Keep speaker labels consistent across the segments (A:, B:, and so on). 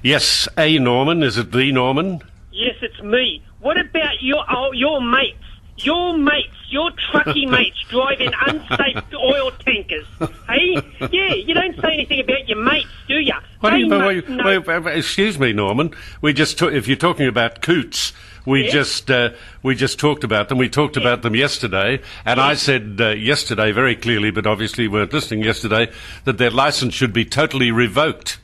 A: Yes, Norman. Is it the Norman?
B: Yes, it's me. What about your mates? Your truckie mates driving unsafe oil tankers. Hey? Yeah, you don't say anything about your mates, do you?
A: Excuse me, Norman. If you're talking about coots, we just talked about them. We talked about them yesterday, and I said yesterday very clearly, but obviously you weren't listening yesterday, that their licence should be totally revoked.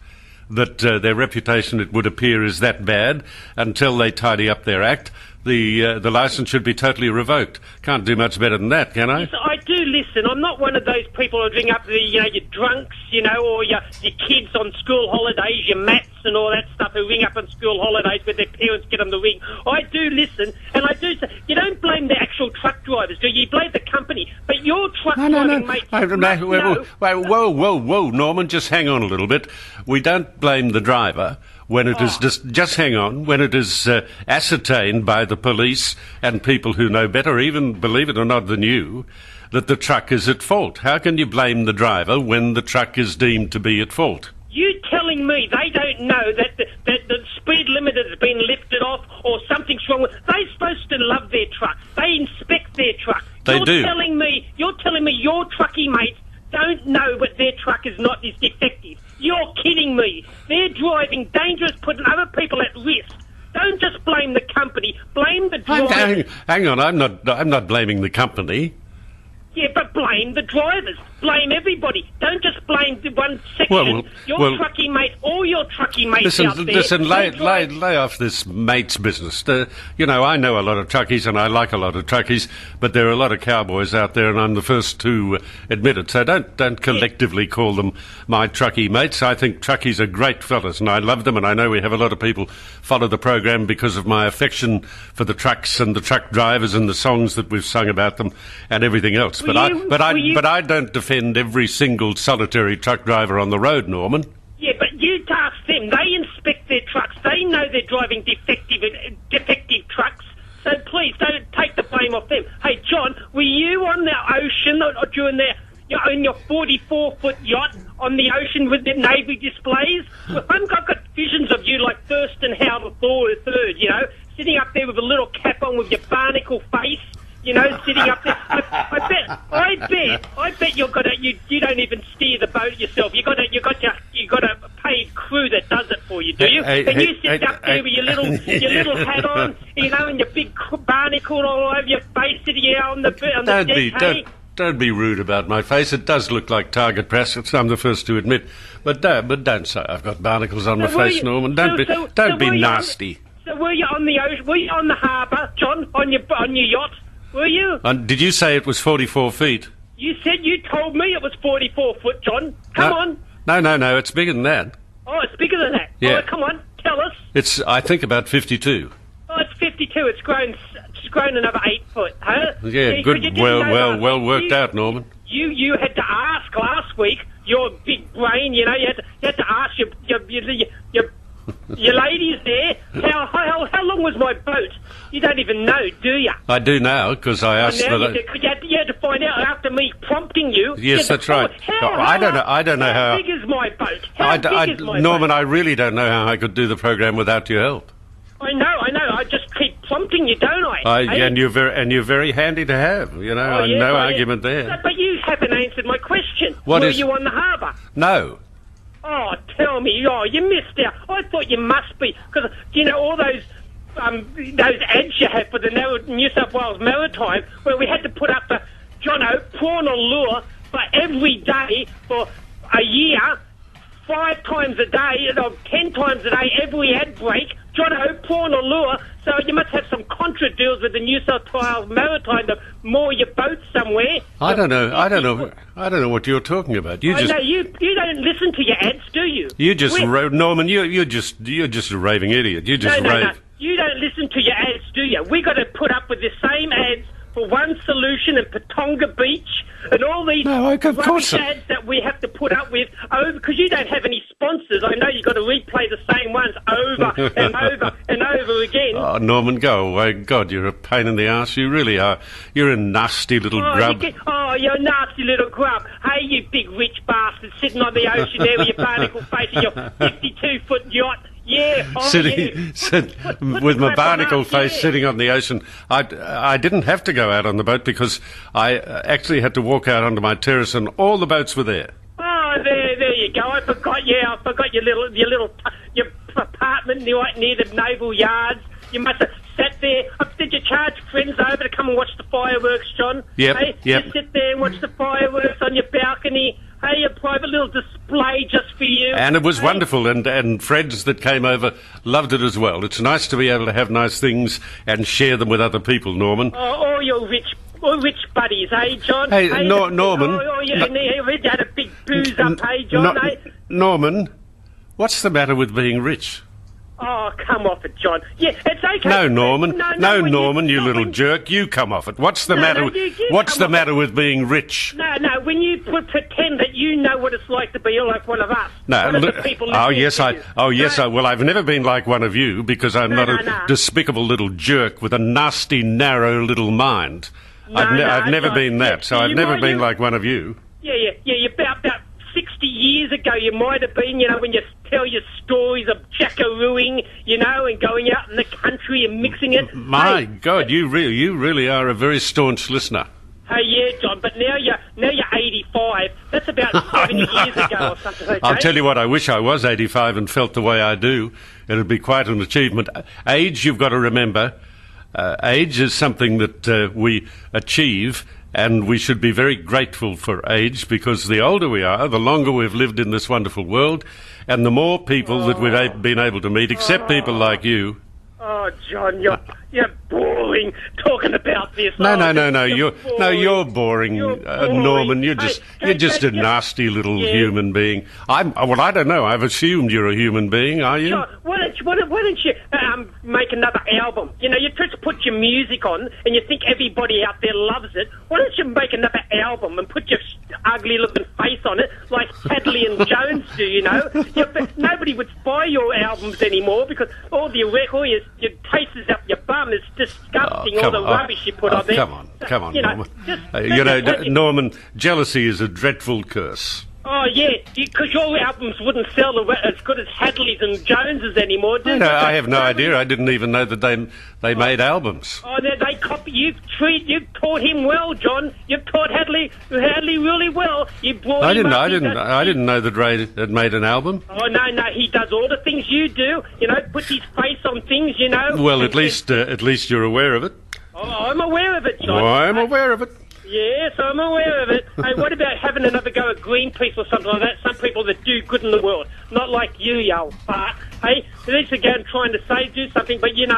A: That their reputation, it would appear, is that bad until they tidy up their act. The licence should be totally revoked. Can't do much better than that, can I?
B: Yes, I do listen. I'm not one of those people who ring up your drunks, or your kids on school holidays, your mats and all that stuff who ring up on school holidays where their parents get them to ring. I do listen, and I do say, you don't blame the actual truck drivers, do you? You blame the company. But your truck driving mates
A: Whoa, Norman, just hang on a little bit. We don't blame the driver. When it is just hang on, when it is ascertained by the police and people who know better, even, believe it or not, than you, that the truck is at fault. How can you blame the driver when the truck is deemed to be at fault?
B: You telling me they don't know that the speed limit has been lifted off or something's wrong with... They're supposed to love their truck. They inspect their truck.
A: They do.
B: You're telling me your truckie mates don't know that their truck is defective. You're kidding me. They're driving dangerous, putting other people at risk. Don't just blame the company. Blame the drivers.
A: Hang on. I'm not blaming the company.
B: Yeah, but blame the drivers. Blame everybody. Don't just blame the one section. Truckie mate, all your truckie mates out there.
A: Listen, lay off this mates business. I know a lot of truckies and I like a lot of truckies, but there are a lot of cowboys out there and I'm the first to admit it. So don't collectively call them my truckie mates. I think truckies are great fellas and I love them, and I know we have a lot of people follow the program because of my affection for the trucks and the truck drivers and the songs that we've sung about them and everything else. But I don't defend every single solitary truck driver on the road, Norman.
B: Yeah, but you ask them. They inspect their trucks. They know they're driving defective trucks. So please don't take the blame off them. Hey, John, were you on the ocean or during in your 44-foot yacht on the ocean with the Navy displays? I've got visions of you like Thurston Howell III, sitting up there with a little cap on with your barnacle face. Sitting up there. I bet you don't even steer the boat yourself. You got a paid crew that does it for you, do you? And you sit up there with your little hat on, and your big barnacle all over your face, sitting out on the deck.
A: Don't be rude about my face. It does look like target practice. I'm the first to admit. But don't say I've got barnacles on my face, Norman. Don't be nasty.
B: So were you on the ocean? Were you on the harbour, John, on your yacht? Were you?
A: Did you say it was 44 feet?
B: You told me it was 44 foot, John. Come on.
A: No, it's bigger than that.
B: Oh, it's bigger than that.
A: Yeah.
B: Oh, come on, tell us.
A: It's, I think, about 52.
B: Oh, it's 52. It's grown another 8 foot, huh?
A: Yeah, good. Well worked out, Norman.
B: You had to ask last week. Your big brain, you had to ask your ladies there. How long was my boat? You don't even know, do you?
A: I do now, because I asked
B: you had to find out after me prompting you.
A: Yes, that's right. I don't know how
B: big is my boat? How big is my
A: Norman,
B: boat?
A: I really don't know how I could do the program without your help.
B: I know. I just keep prompting you, don't I?
A: And you're very handy to have. No argument there.
B: But you haven't answered my question.
A: Were
B: you on the harbour?
A: No.
B: Oh, tell me. Oh, you missed out. I thought you must be, because all those ads you had for the New South Wales Maritime, where we had to put up the prawn or lure for every day for a year, 5 times a day, 10 times a day, every ad break. Prawn or lure. So you must have some contra deals with the New South Wales Maritime to moor your boat somewhere.
A: I don't know what you're talking about. You
B: don't listen to your ads, do you?
A: Norman. You're just a raving idiot. You just rave.
B: No. You don't listen to your ads, do you? We got to put up with the same ads for One Solution and Patonga Beach and all these rubbish ads that we have to put up with because you don't have any sponsors. I know you've got to replay the same ones over and over and over again.
A: Oh, Norman, go away. God, you're a pain in the arse. You really are. You're a nasty little grub.
B: You're a nasty little grub. Hey, you big rich bastard sitting on the ocean there with your barnacle face and your 52-foot yacht. Yeah, Yeah,
A: sitting with my barnacle face sitting on the ocean. I didn't have to go out on the boat because I actually had to walk out onto my terrace and all the boats were there.
B: Oh, there you go. I forgot your apartment right near the naval yards. You must have sat there. Did you charge friends over to come and watch the fireworks, John?
A: Yep,
B: hey,
A: yep.
B: You sit there and watch the fireworks on your balcony. Hey, a private little display just for you.
A: And it was wonderful, and friends that came over loved it as well. It's nice to be able to have nice things and share them with other people, Norman.
B: Oh, all your rich buddies, hey, John?
A: Hey, Norman.
B: You had a big booze up, hey, John?
A: Norman, what's the matter with being rich?
B: Oh, come off it, John. Yeah, it's okay.
A: No, Norman. No, Norman, you little jerk. You come off it. What's the matter? What's the matter with being rich?
B: No. When you pretend that you know what it's like to be like one of us.
A: No. Well, I've never been like one of you because I'm not a despicable little jerk with a nasty, narrow little mind. I've never been that. So I've never been like one of you.
B: Yeah. About 60 years ago, you might have been, when you tell your stories of jackarooing, and going out in the country and mixing it.
A: My God, you really are a very staunch listener.
B: Hey, yeah, John, but now you're 85. That's about 70 years ago or something. Okay?
A: I'll tell you what, I wish I was 85 and felt the way I do. It'd be quite an achievement. Age, you've got to remember, age is something that we achieve. And we should be very grateful for age because the older we are, the longer we've lived in this wonderful world, and the more people that we've been able to meet, except people like you.
B: Oh, John, you're boring talking about this.
A: No. You're boring, Norman. You're just a nasty little human being. I don't know. I've assumed you're a human being. Are you?
B: John, why don't you make another album? You try to put your music on, and you think everybody out there loves it. Why don't you make another album and put your ugly looking face on it, like Hadley and Jones do? Nobody would buy your albums anymore because all your traces up your bum is disgusting. All the rubbish you put on there.
A: Come on, Norman. Norman, jealousy is a dreadful curse.
B: Oh, yeah, because your albums wouldn't sell as good as Hadley's and Jones's anymore, do they?
A: I have no idea. I didn't even know that they made albums.
B: Oh, they copy. You've taught him well, John. You've taught Hadley really well. You brought
A: I didn't know that Ray had made an album.
B: Oh, no, he does all the things you do. Puts his face on things,
A: Well, at least you're aware of it.
B: Oh, I'm aware of it, John.
A: Oh, I'm aware of it.
B: Yes, I'm aware of it. Hey, what about having another go at Greenpeace or something like that? Some people that do good in the world. Not like you old fart. Hey, at least again trying to do something, but you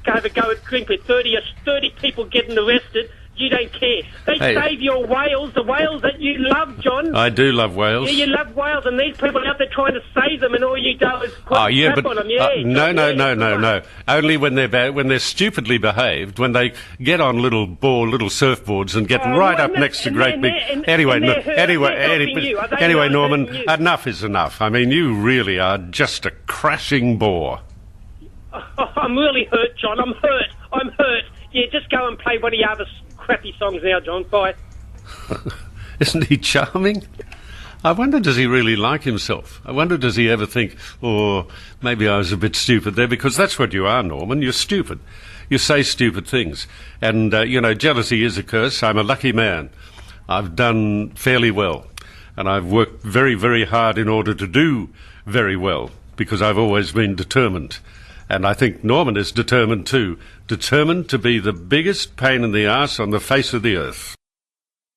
B: have a go at Greenpeace. 30 people getting arrested. You don't care. They save your whales, the whales that you love, John.
A: I do love whales.
B: Yeah, you love whales, and these people out there trying to save them, and all you do is put crap on them.
A: No. Only when they're stupidly behaved, when they get on little surfboards and get right up next to great big. Anyway, Norman, enough is enough. I mean, you really are just a crashing bore.
B: Oh, I'm really hurt, John. I'm hurt. Yeah, just go and play one of your other crappy songs now, John. Bye.
A: Isn't he charming? I wonder, does he really like himself? I wonder, does he ever think, maybe I was a bit stupid there? Because that's what you are, Norman. You're stupid. You say stupid things. And, jealousy is a curse. I'm a lucky man. I've done fairly well. And I've worked very, very hard in order to do very well, because I've always been determined. And I think Norman is determined too. Determined to be the biggest pain in the arse on the face of the earth.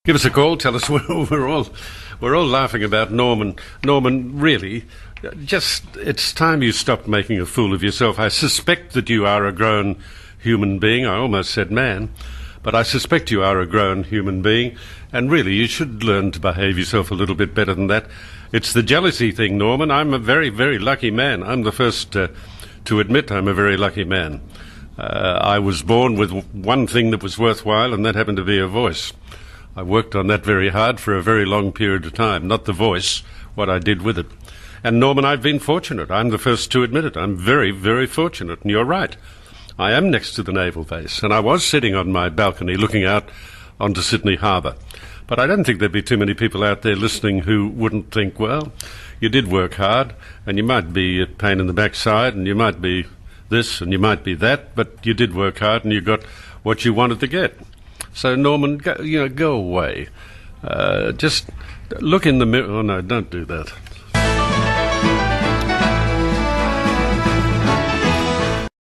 A: Give us a call. Tell us we're all laughing about Norman. Norman, really, it's time you stopped making a fool of yourself. I suspect that you are a grown human being. I almost said man. But I suspect you are a grown human being. And really, you should learn to behave yourself a little bit better than that. It's the jealousy thing, Norman. I'm a very, very lucky man. I'm the first to admit I'm a very lucky man. I was born with one thing that was worthwhile, and that happened to be a voice. I worked on that very hard for a very long period of time. Not the voice, what I did with it. And Norman, I've been fortunate. I'm the first to admit it. I'm very, very fortunate. And you're right. I am next to the naval base, and I was sitting on my balcony looking out onto Sydney Harbour. But I don't think there'd be too many people out there listening who wouldn't think, well, you did work hard, and you might be a pain in the backside, and you might be this, and you might be that, but you did work hard, and you got what you wanted to get. So, Norman, go away. Just look in the mirror. Oh, no, don't do that.